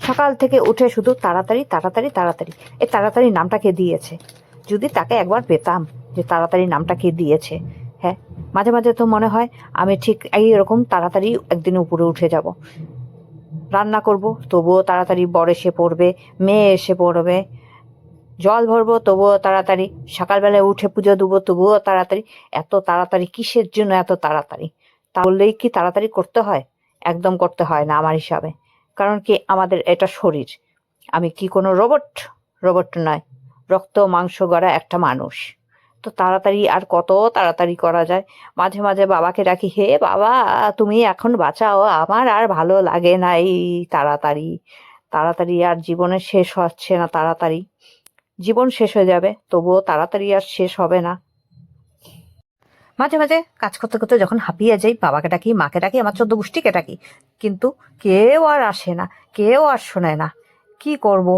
সকাল থেকে উঠে শুধু তাড়াতাড়ি তাড়াতাড়ি তাড়াতাড়ি। এই তাড়াতাড়ি নামটা কে দিয়েছে? যদি তাকে একবার পেতাম যে তাড়াতাড়ি নামটা কে দিয়েছে। হ্যাঁ, মাঝে মাঝে তো মনে হয় আমি ঠিক এইরকম তাড়াতাড়ি একদিন উপরে উঠে যাব। রান্না করব তবুও তাড়াতাড়ি বর এসে পড়বে, মেয়ে এসে পড়বে। জল ভরবো তবুও তাড়াতাড়ি, সকালবেলায় উঠে পুজো দেবো তবুও তাড়াতাড়ি। এত তাড়াতাড়ি কিসের জন্য এত তাড়াতাড়ি? তা বললেই কি তাড়াতাড়ি করতে হয়? একদম করতে হয় না আমার হিসাবে। কারণ কি, আমাদের এটা শরীর। আমি কি কোনো রোবট? রোবট নয়, রক্ত মাংস গড়া একটা মানুষ। তো তাড়াতাড়ি আর কত তাড়াতাড়ি করা যায়? মাঝে মাঝে বাবাকে ডাকি, হে বাবা, তুমি এখন বাঁচাও, আমার আর ভালো লাগে না এই তাড়াতাড়ি। তাড়াতাড়ি আর জীবনে শেষ হচ্ছে না তাড়াতাড়ি। জীবন শেষ হয়ে যাবে তবুও তাড়াতাড়ি আর শেষ হবে না। মাঝে মাঝে কাজ করতে করতে যখন হাঁপিয়ে যাই, বাবাকে ডাকি, মাকে ডাকি, আমার 14 গোষ্ঠীকে ডাকি, কিন্তু কেউ আর আসে না, কেউ আর শোনে না। কি করব?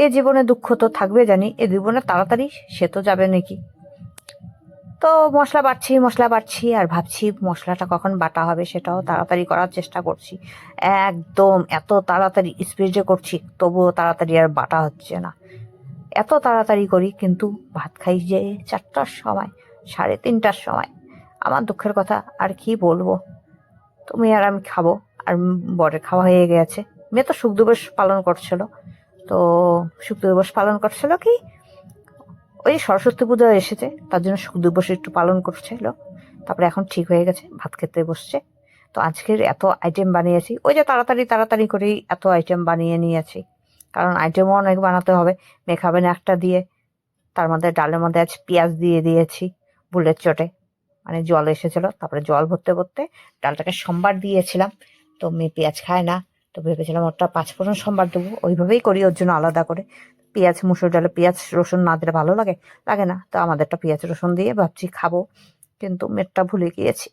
এ জীবনে দুঃখ তো থাকবে জানি, এ জীবনে তাড়াতাড়ি সে তো যাবে নাকি। তো মশলা বাটছি আর ভাবছি মশলাটা কখন বাটা হবে, সেটাও তাড়াতাড়ি করার চেষ্টা করছি। একদম এত তাড়াতাড়ি স্পিডে করছি তবুও তাড়াতাড়ি আর বাটা হচ্ছে না। এত তাড়াতাড়ি করি কিন্তু ভাত খাই যে 4টার সময়, 3:30টার সময়। আমার দুঃখের কথা আর কি বলবো। তুমি আর আমি খাবো, আর বরের খাওয়া হয়ে গেছে। মেয়ে তো শুক দিবস পালন করছিল। তো শুক দিবস পালন করছিল কি, ওই সরস্বতী পুজো এসেছে তার জন্য শুক দিবস একটু পালন করছিল। তারপরে এখন ঠিক হয়ে গেছে, ভাত খেতে বসছে। তো আজকের এত আইটেম বানিয়েছি, ওই যে তাড়াতাড়ি তাড়াতাড়ি করেই এত আইটেম বানিয়ে নিয়েছি। কারণ আইটেমও অনেক বানাতে হবে, মেয়ে খাবে না একটা দিয়ে। তার মধ্যে ডালের মধ্যে আজ পেঁয়াজ দিয়ে দিয়েছি বুলের চটে, মানে জল এসেছিল, তারপরে জল ভরতে ভরতে ডালটাকে সম্বার দিয়েছিলাম। তো মেয়ে পেঁয়াজ খায় না, তো ভেবেছিলাম ওটা 5 ফোড়ন সম্বার দেবো, ওইভাবেই করি ওর জন্য আলাদা করে। পেঁয়াজ, মুসুর ডালে পেঁয়াজ রসুন না দিলে ভালো লাগে? লাগে না। তো আমাদেরটা পেঁয়াজ রসুন দিয়ে ভাবছি খাবো, কিন্তু মেয়েরটা ভুলে গিয়েছি।